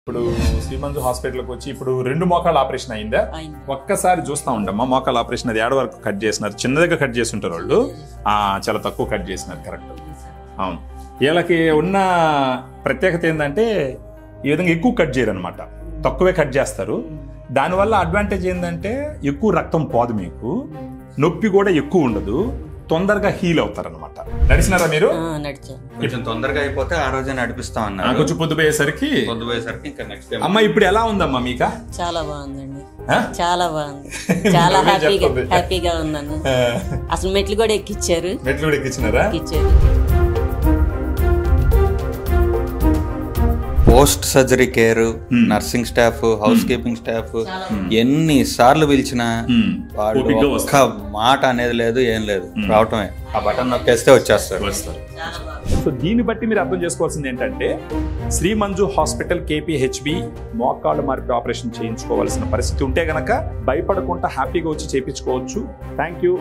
ఇప్పుడు శ్రీమంజు హాస్పిటల్కి వచ్చి ఇప్పుడు 2 మోకాళ్ళ ఆపరేషన్ అయిందా? ఒక్కసారి చూస్తా ఉండమ్మా. మోకాళ్ళ ఆపరేషన్ అది ఏడ వరకు కట్ చేసినారు? చిన్నదిగా కట్ చేసి ఉంటారు వాళ్ళు. చాలా తక్కువ కట్ చేసినారు. కరెక్ట్. అవును. వీళ్ళకి ఉన్న ప్రత్యేకత ఏంటంటే ఈ విధంగా ఎక్కువ కట్ చేయరు అనమాట, తక్కువే కట్ చేస్తారు. దానివల్ల అడ్వాంటేజ్ ఏంటంటే ఎక్కువ రక్తం పోదు, మీకు నొప్పి కూడా ఎక్కువ ఉండదు, తొందరగా హీల్ అవుతారు అనమాట. నడిచినారా మీరు? కొంచెం తొందరగా అయిపోతే ఆ రోజే నడిపిస్తా ఉన్నారు. కొంచెం పొద్దుపోయేసరికి ఇంకా నెక్స్ట్ డే. అమ్మ ఇప్పుడు ఎలా ఉందమ్మా మీకా? చాలా బాగుందండి, చాలా బాగుంది, చాలా హ్యాపీగా ఉన్నాను. అసలు మెట్లు కూడా ఎక్కిచ్చారు. మెట్లు కూడా ఎక్కించినారా? ఎక్కిచ్చారు. Post surgery care, nursing staff, housekeeping staff ఎన్ని సార్లు పిలిచినా వాళ్ళు ఒక్క మాట అనేది లేదు, ఏం లేదు, రావటమే. ఆ బటన్ నొక్కేస్తే వచ్చేస్తారు. సో దీన్ని బట్టి మీరు అర్థం చేసుకోవాల్సింది ఏంటంటే శ్రీమంజు హాస్పిటల్ కేపీహెచ్బి మోకాళ్ళ మార్పిడి ఆపరేషన్ చేయించుకోవాల్సిన పరిస్థితి ఉంటే గనక భయపడకుండా హ్యాపీగా వచ్చి చేయించుకోవచ్చు. Thank you.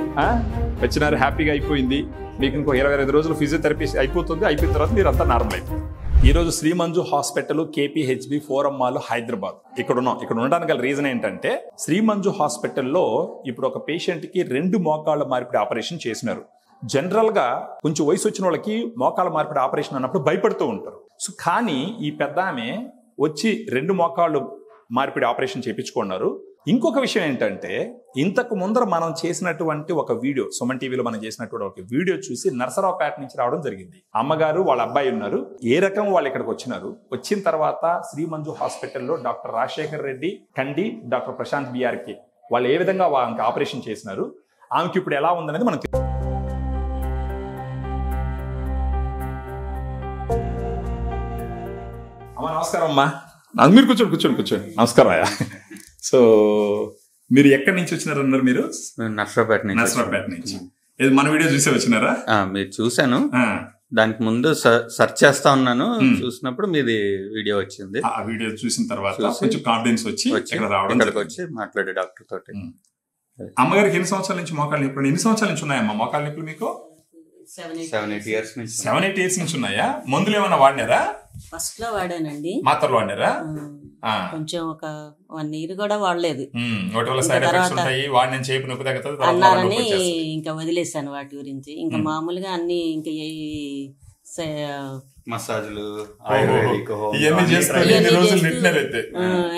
వచ్చినారు, హ్యాపీగా అయిపోయింది. మీకు ఇంకో 25 రోజులు ఫిజియోథెరపీ అయిపోతుంది. అయిపోయిన తర్వాత మీరు అంతా నార్మల్ అయిపోతుంది. ఈ రోజు Srimanju hospital KPHB forum mall Hyderabad ఇక్కడ ఉండడానికి గల రీజన్ ఏంటంటే శ్రీమంజు హాస్పిటల్లో ఇప్పుడు ఒక పేషెంట్ కి 2 మోకాళ్ళ మార్పిడి ఆపరేషన్ చేసినారు. జనరల్ గా కొంచెం వయసు వచ్చిన వాళ్ళకి మోకాళ్ళ మార్పిడి ఆపరేషన్ అన్నప్పుడు భయపడుతూ ఉంటారు. సో కానీ ఈ పెద్ద ఆమె వచ్చి 2 మోకాళ్ళు మార్పిడి ఆపరేషన్ చేయించుకున్నారు. ఇంకొక విషయం ఏంటంటే ఇంతకు ముందర మనం చేసినటువంటి ఒక వీడియో, సుమన్ టీవీలో మనం చేసినటువంటి ఒక వీడియో చూసి నర్సరావుపేట నుంచి రావడం జరిగింది. అమ్మగారు వాళ్ళ అబ్బాయి ఉన్నారు. ఏ రకం వాళ్ళు ఇక్కడికి వచ్చినారు. వచ్చిన తర్వాత శ్రీమంజు హాస్పిటల్లో డాక్టర్ రాజశేఖర్ రెడ్డి కండి, డాక్టర్ ప్రశాంత్ బిఆర్కే వాళ్ళు ఏ విధంగా ఆమెకి ఆపరేషన్ చేసినారు, ఆమెకి ఇప్పుడు ఎలా ఉందనేది మనకు అమ్మా. నమస్కారం అమ్మా. మీరు కూర్చోండి. నమస్కారం అయ్యా. సో మీరు ఎక్కడి నుంచి వచ్చినారన్నారు? మీరు నర్సరావుపేట నుంచి. మన వీడియో చూసే వచ్చినారా? మీరు చూసాను. దానికి ముందు సెర్చ్ చేస్తా ఉన్నాను. చూసినప్పుడు మీది వీడియో వచ్చింది. ఆ వీడియో చూసిన తర్వాత కొంచెం కాన్ఫిడెన్స్ వచ్చి ఇక్కడికి వచ్చి మాట్లాడే డాక్టర్ తోటి. అమ్మగారికి ఎన్ని సంవత్సరాల నుంచి మోకాళ్ళ నొప్పులు? ఎన్ని సంవత్సరాల నుంచి ఉన్నాయమ్మా మోకాళ్ళ నొప్పులు మీకు? 7-8 years నుంచి. 7-8 years నుంచి ఉన్నాయా? మందులు ఏమైనా వాడినారా? ఫస్ట్ లో వాడానండి. మాత్రలు వాడినారా? కొంచెం ఒక 1 year కూడా వాడలేదు. అన్నారని ఇంకా వదిలేసాను వాటి గురించి. ఇంకా మామూలుగా అన్ని ఇంకా మసాజ్లు,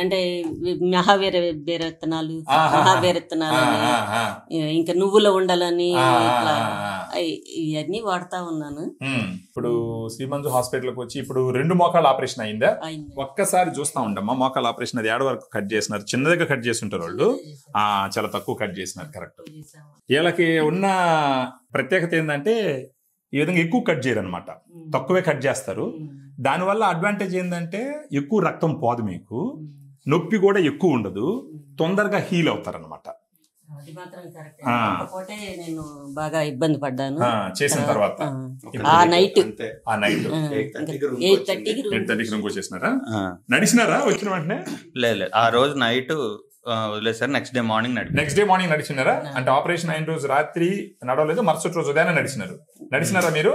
అంటే మహావీరత్తనాలు ఇంకా నువ్వులో ఉండాలని ఇవన్నీ వాడుతా ఉన్నాను. ఇప్పుడు శ్రీమంజు హాస్పిటల్కి వచ్చి ఇప్పుడు 2 మోకాళ్ళ ఆపరేషన్ అయిందా? ఒక్కసారి చూస్తా ఉండమ్మా. మోకాళ్ళ ఆపరేషన్ అది ఏడ వరకు కట్ చేసినారు? చిన్నదిగా కట్ చేసి ఉంటారు వాళ్ళు. చాలా తక్కువ కట్ చేసినారు. కరెక్ట్. వీళ్ళకి ఉన్న ప్రత్యేకత ఏంటంటే ఈ విధంగా ఎక్కువ కట్ చేయరు అనమాట, తక్కువే కట్ చేస్తారు. దానివల్ల అడ్వాంటేజ్ ఏంటంటే ఎక్కువ రక్తం పోదు, మీకు నొప్పి కూడా ఎక్కువ ఉండదు, తొందరగా హీల్ అవుతారు అనమాట. నేను బాగా ఇబ్బంది పడ్డాను చేసిన తర్వాత. నైట్ 8:30కి రూమ్ వచ్చేసినారా? నడిచినారా? వచ్చిన వెంటనే లేదు, ఆ రోజు నైట్ వదిలేసారు. నెక్స్ట్ డే మార్నింగ్ నడిచినారా? అంటే ఆపరేషన్ అయిన రోజు రాత్రి నడవలేదు, మరుసటి రోజు ఉదయాన్నే నడిచినారా మీరు?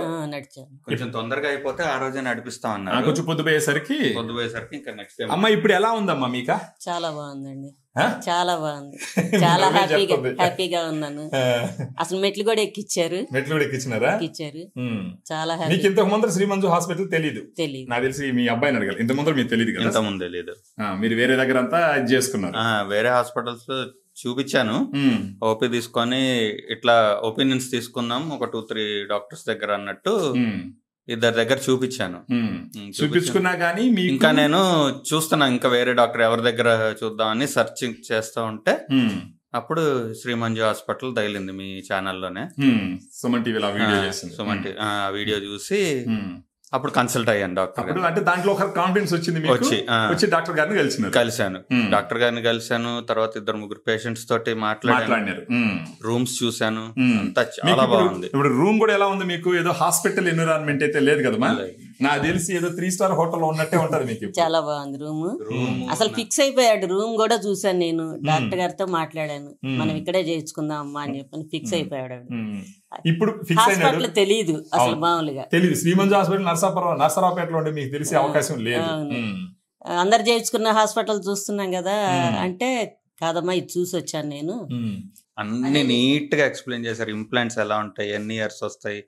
కొంచెం తొందరగా అయిపోతే ఆ రోజే నడిపిస్తా ఉన్నారు. కొంచెం పొద్దుపోయేసరికి ఇంకా నెక్స్ట్ డే. అమ్మ ఇప్పుడు ఎలా ఉందమ్మా మీకా? చాలా బాగుందండి, చాలా బాగుంది, చాలా హ్యాపీగా ఉన్నాను. అసలు మెట్లు కూడా ఎక్కిచ్చారు. ఎక్కిచ్చారు. చాలా హ్యాపీ. మీకు ఇంతకు ముందు శ్రీమంజు హాస్పిటల్ తెలియదు? నాకు తెలిసి మీ అబ్బాయిని అడగాలి. ఇంత ముందు మీకు తెలియదు కదా? ఇంతకుముందు తెలియదు. మీరు వేరే దగ్గర అంతా ఇది చేసుకున్నారు? వేరే హాస్పిటల్స్ లో చూపించాను. ఓపీ తీసుకొని ఇట్లా ఒపీనియన్స్ తీసుకుందాం ఒక 2-3 డాక్టర్స్ దగ్గర అన్నట్టు 2 దగ్గర చూపించాను. చూపించుకున్నా కానీ ఇంకా నేను చూస్తున్నా ఇంకా వేరే డాక్టర్ ఎవరి దగ్గర చూద్దామని సర్చింగ్ చేస్తా ఉంటే అప్పుడు శ్రీమంజు హాస్పిటల్ తగిలింది మీ ఛానల్లోనే. సుమన్ టీవీలో వీడియో చూసి అప్పుడు కన్సల్ట్ అయ్యాను డాక్టర్. అంటే దాంట్లో ఒక కాన్ఫిడెన్స్ వచ్చింది, వచ్చి డాక్టర్ గారిని కలిశాను. డాక్టర్ గారిని కలిశాను. తర్వాత 2-3 పేషెంట్స్ తోటి మాట్లాడారు. రూమ్స్ చూసాను. అంతా చాలా బాగుంది. ఇప్పుడు రూమ్ కూడా ఎలా ఉంది మీకు? ఏదో హాస్పిటల్ ఎన్విరాన్మెంట్ అయితే లేదు కదా? నాకు తెలిసి ఏదో 3-star హోటల్ ఉన్నట్టే ఉంటది మీకు. చాలా బాగుంది రూమ్. అసలు ఫిక్స్ అయిపోయాడు. రూమ్ కూడా చూసాను నేను, డాక్టర్ గారితో మాట్లాడాను. మనం ఇక్కడే చేయించుకుందాం అమ్మా అని చెప్పని ఫిక్స్ అయిపోయాడు. ఇప్పుడు హాస్పిటల్ తెలియదు అసలు, మామూలుగా తెలియదు. శ్రీమంజు హాస్పిటల్ నర్సరావుపేటలో ఉండే మీకు తెలిసే అవకాశం లేదు. అందరు చేయించుకున్న హాస్పిటల్ చూస్తున్నాం కదా అంటే కాదమ్మా ఇది చూసి వచ్చాను నేను. అన్ని నీట్ గా ఎక్స్ప్లెయిన్ చేశారు. ఇంప్లాంట్స్ ఎలా ఉంటాయి, ఎన్ని ఇయర్స్ వస్తాయి,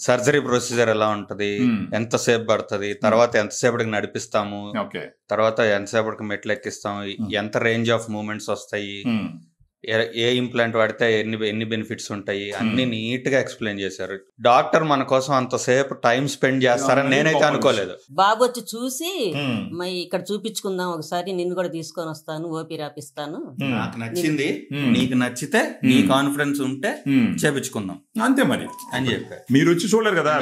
సర్జరీ ప్రొసీజర్ ఎలా ఉంటది, ఎంతసేపు పడుతుంది, తర్వాత ఎంతసేపటికి నడిపిస్తాము, తర్వాత ఎంతసేపటికి మెట్లు ఎక్కిస్తాము, ఎంత రేంజ్ ఆఫ్ మూమెంట్స్ వస్తాయి, ఏ ఇంప్లాంట్ వాడితే ఎన్ని బెనిఫిట్స్ ఉంటాయి, అన్ని నీట్ గా ఎక్స్ప్లెయిన్ చేశారు. డాక్టర్ మన కోసం అంతసేపు టైం స్పెండ్ చేస్తారని నేనైతే అనుకోలేదు. బాబు వచ్చి చూసి ఇక్కడ చూపించుకుందాం ఒకసారి, నిన్ను కూడా తీసుకొని వస్తాను, ఓపీ రాపిస్తాను, నాకు నచ్చింది, నీకు నచ్చితే నీ కాన్ఫిడెన్స్ ఉంటే చేపించుకుందాం అంతే మరి అని చెప్పారు. మీరు వచ్చి చూడలేరు కదా,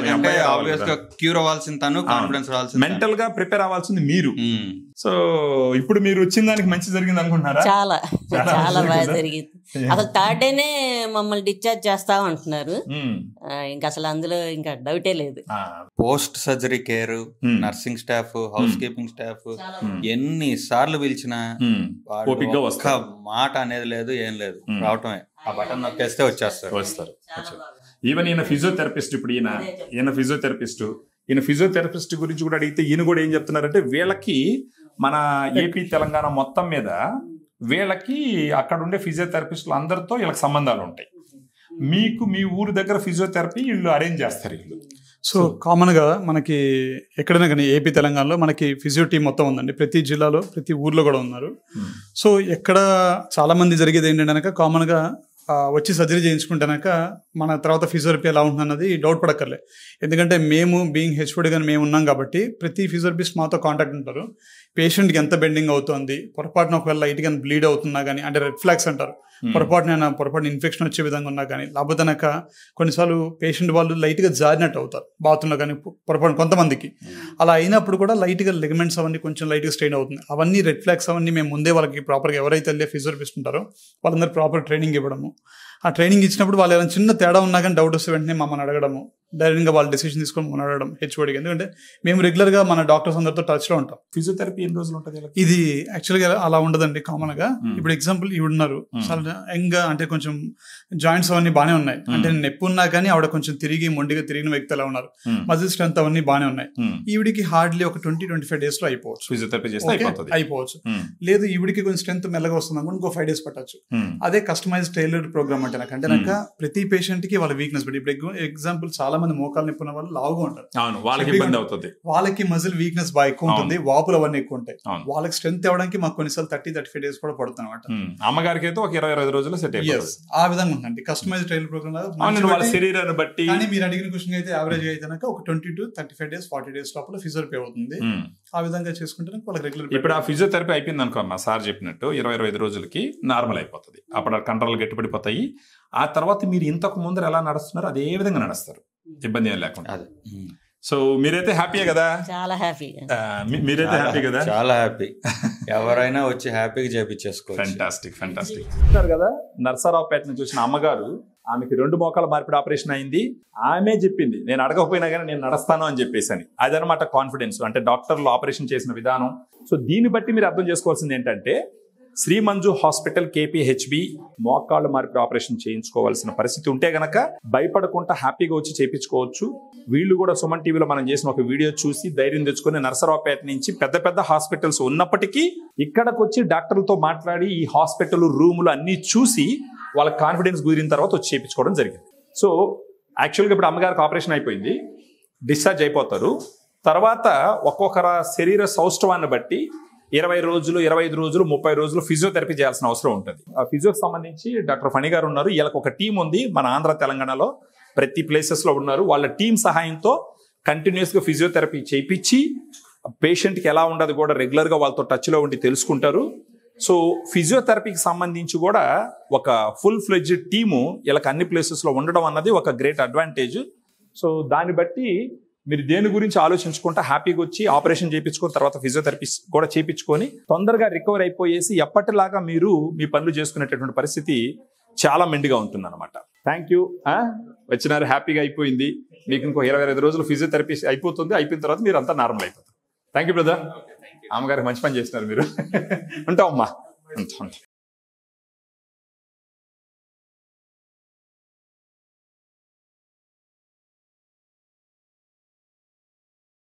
ఆబ్వియస్ గా క్యూర్ అవ్వాల్సింది తను, కాన్ఫిడెన్స్ రావాల్సింది, మెంటల్ గా ప్రిపేర్ అవ్వాల్సింది మీరు. సో ఇప్పుడు మీరు వచ్చిన దానికి మంచి జరిగింది అనుకుంటున్నారా? చాలా చాలా బాగా జరిగింది. అసలు థర్డ్ డేనే మమ్మల్ని డిశ్చార్జ్ చేస్తాం అంటున్నారు. ఇంకా అసలు అందులో ఇంకా డౌటే లేదు. Post surgery care, nursing staff, housekeeping staff ఎన్ని సార్లు పిలిచినా ఒక్క మాట అనేది లేదు, ఏం లేదు, రావటమే. ఆ బటన్ నొక్కేస్తే వస్తారు. ఈవెన్ ఈయన ఫిజియోథెరపిస్ట్, ఇప్పుడు ఈయన ఫిజియోథెరపిస్ట్ గురించి కూడా అడిగితే ఈయన కూడా ఏం చెప్తున్నారంటే, వీళ్ళకి మన ఏపీ తెలంగాణ మొత్తం మీద వీళ్ళకి అక్కడ ఉండే ఫిజియోథెరపిస్టులు అందరితో వీళ్ళకి సంబంధాలు ఉంటాయి. మీకు మీ ఊరి దగ్గర ఫిజియోథెరపీ వీళ్ళు అరేంజ్ చేస్తారు వీళ్ళు. సో కామన్గా మనకి ఎక్కడైనా కానీ ఏపీ తెలంగాణలో మనకి ఫిజియో టీం మొత్తం ఉందండి. ప్రతి జిల్లాలో ప్రతి ఊర్లో కూడా ఉన్నారు. సో ఎక్కడ చాలామంది జరిగేది ఏంటంటే కామన్గా వచ్చి సర్జరీ చేయించుకుంటాక మన తర్వాత ఫిజియోథెరపీ ఎలా ఉంటుందన్నది డౌట్ పడక్కర్లే. ఎందుకంటే మేము బీయింగ్ హెచ్ఓడి కానీ మేము ఉన్నాం కాబట్టి ప్రతి ఫిజియోథెరపిస్ట్ మాతో కాంటాక్ట్ ఉంటారు. పేషెంట్కి ఎంత బెండింగ్ అవుతుంది, పొరపాటున ఒకవేళ లైట్ కానీ బ్లీడ్ అవుతున్నా కానీ, అంటే రెడ్ ఫ్లాగ్స్ అంటారు, పొరపాటున ఇన్ఫెక్షన్ వచ్చే విధంగా ఉన్నా కానీ, లేకపోతే కొన్నిసార్లు పేషెంట్ వాళ్ళు లైట్గా జారినట్టు అవుతారు బాత్రూంలో కానీ, పొరపాటు కొంతమందికి అలా అయినప్పుడు కూడా లైట్గా లిగమెంట్స్ అవన్నీ కొంచెం లైట్గా స్ట్రెయిన్ అవుతుంది. అవన్నీ రెడ్ ఫ్లాగ్స్ అవన్నీ మేము ముందే వాళ్ళకి ప్రాపర్గా ఎవరైతే వెళ్ళే ఫిజియోథెరపిస్ట్ ఉంటారో వాళ్ళందరూ ప్రాపర్ ట్రైనింగ్ ఇవ్వడము. ఆ ట్రైనింగ్ ఇచ్చినప్పుడు వాళ్ళు ఏమైనా చిన్న తేడా ఉన్నా కానీ డౌట్ వస్తే వెంటనే మమ్మల్ని అడగడము, డైరెక్ట్గా వాళ్ళు డెసిషన్ తీసుకొని మమ్మల్ని అడగడం హెచ్ఓడికి. ఎందుకంటే మేము రెగ్యులర్గా మన డాక్టర్స్ అందరితో టచ్లో ఉంటాం. ఫిజియోథెరపీ ఎన్ని రోజులు ఉంటుంది? ఇది యాక్చువల్గా అలా ఉండదండి. కామన్గా ఇప్పుడు ఎగ్జాంపుల్ ఇవి ఉన్నారు చాలా యంగ్గా, అంటే కొంచెం జాయింట్స్ అవన్నీ బాగానే ఉన్నాయి, అంటే నొప్పి ఉన్నా కానీ ఆవిడ కొంచెం మొండిగా తిరిగిన వ్యక్తి అలా ఉన్నారు, మజిల్ స్ట్రెంత్ అవన్నీ బాగానే ఉన్నాయి. ఈవిడికి హార్డ్లీ ఒక 20-25 days లో అయిపోవచ్చు ఫిజియోథెరపీ అయిపోవచ్చు. లేదు ఈవిడికి కొంచెం స్ట్రెంత్ మెల్లగా వస్తుంది అనుకోండి, ఇంకో 5 days పట్టచ్చు. అదే కస్టమైజ్ టైలర్డ్ ప్రోగ్రామ్ అంటే నాకు ప్రతి పేషెంట్ కి వాళ్ళ వీక్నెస్ బట్టి, ఇప్పుడు ఎగ్జాంపుల్ చాలా మంది మోకాలు నొప్పి ఉన్న వాళ్ళు లావుగా ఉంటారు, వాళ్ళకి మజిల్ వీక్నెస్ బాగా ఎక్కువ ఉంటుంది, వాపులు అవన్నీ ఎక్కువ ఉంటాయి. వాళ్ళకి స్ట్రెంత్ ఇవ్వడానికి మాకు కొన్నిసార్లు 30-35 days కూడా పడుతుంది అనమాట. అమ్మగారికి అయితే ఒక 20-25 రోజుల్లో సెట్ అయిపోతుంది. ఆ విధంగా ఉందండి కస్టమైజ్ టైలర్ ప్రోగ్రామ్. శరీరాన్ని బట్టి కానీ మీరు అడిగిన క్వశ్చన్ అయితే యావరేజ్ అయితే ఒక 20-35 days 40 days లోపల ఫిజియోథెరపీ అవుతుంది. ఆ విధంగా చేసుకుంటే వాళ్ళకి రెగ్యులర్. ఇప్పుడు ఆ ఫిజియోథెరపీ అయిపోయింది అనుకో, మా సార్ చెప్పినట్టు 20-25 రోజులకి నార్మల్ అయిపోతుంది. అప్పుడు కంట్రోల్ గట్టిపడిపోతాయి. ఆ తర్వాత మీరు ఇంతకు ముందర ఎలా నడుస్తున్నారు అదే విధంగా నడుస్తారు, ఇబ్బంది ఏం లేకుండా. సో మీరైతే హ్యాపీయే కదా? చాలా హ్యాపీ. మీరైతే హ్యాపీ కదా? చాలా హ్యాపీ. ఎవరైనా వచ్చి హ్యాపీగా చేపించేసుకోవచ్చు. ఫెంటాస్టిక్ కదా. నర్సరావుపేట నుంచి వచ్చిన అమ్మగారు, ఆమెకి 2 మోకాల మార్పిడి ఆపరేషన్ అయింది. ఆమె చెప్పింది నేను అడగకపోయినా కానీ నేను నడుస్తాను అని చెప్పేసి అని. అదనమాట కాన్ఫిడెన్స్, అంటే డాక్టర్లు ఆపరేషన్ చేసిన విధానం. సో దీన్ని బట్టి మీరు అర్థం చేసుకోవాల్సింది ఏంటంటే, శ్రీ మంజు హాస్పిటల్ KPHB మోకాళ్ళ మార్పిడి ఆపరేషన్ చేయించుకోవాల్సిన పరిస్థితి ఉంటే గనక భయపడకుండా హ్యాపీగా వచ్చి చేయించుకోవచ్చు. వీళ్ళు కూడా సుమన్ టీవీలో మనం చేసిన ఒక వీడియో చూసి ధైర్యం తెచ్చుకుని నర్సరావుపేట నుంచి పెద్ద హాస్పిటల్స్ ఉన్నప్పటికీ ఇక్కడికి వచ్చి డాక్టర్లతో మాట్లాడి ఈ హాస్పిటల్ రూములు అన్ని చూసి వాళ్ళ కాన్ఫిడెన్స్ కుదిరిన తర్వాత వచ్చి చేయించుకోవడం జరిగింది. సో యాక్చువల్గా ఇప్పుడు అమ్మగారికి ఆపరేషన్ అయిపోయింది, డిశ్చార్జ్ అయిపోతారు. తర్వాత ఒక్కొక్కర శరీర సౌష్ఠవాన్ని బట్టి 20 రోజులు, 25 రోజులు, 30 రోజులు ఫిజియోథెరపీ చేయాల్సిన అవసరం ఉంటుంది. ఆ ఫిజియోకి సంబంధించి డాక్టర్ ఫణి గారు ఉన్నారు. వీళ్ళకి ఒక టీం ఉంది, మన ఆంధ్ర తెలంగాణలో ప్రతి ప్లేసెస్లో ఉన్నారు. వాళ్ళ టీం సహాయంతో కంటిన్యూస్గా ఫిజియోథెరపీ చేయించి పేషెంట్కి ఎలా ఉండదు కూడా రెగ్యులర్గా వాళ్ళతో టచ్లో ఉండి తెలుసుకుంటారు. సో ఫిజియోథెరపీకి సంబంధించి కూడా ఒక ఫుల్ ఫ్లెడ్జ్డ్ టీము వీళ్ళకి అన్ని ప్లేసెస్లో ఉండడం అన్నది ఒక గ్రేట్ అడ్వాంటేజ్. సో దాన్ని బట్టి మీరు దేని గురించి ఆలోచించుకుంటా హ్యాపీగా వచ్చి ఆపరేషన్ చేయించుకొని తర్వాత ఫిజియోథెరపీ కూడా చేయించుకొని తొందరగా రికవర్ అయిపోయేసి ఎప్పటిలాగా మీరు మీ పనులు చేసుకునేటటువంటి పరిస్థితి చాలా మెండుగా ఉంటుంది అనమాట. Thank you. వచ్చినారు, హ్యాపీగా అయిపోయింది. మీకు ఇంకో 25 రోజులు ఫిజియోథెరపీ అయిపోతుంది. అయిపోయిన తర్వాత మీరు అంతా నార్మల్ అయిపోతారు. Thank you brother. అమ్మగారికి మంచి పని చేస్తున్నారు మీరు. ఉంటామమ్మా.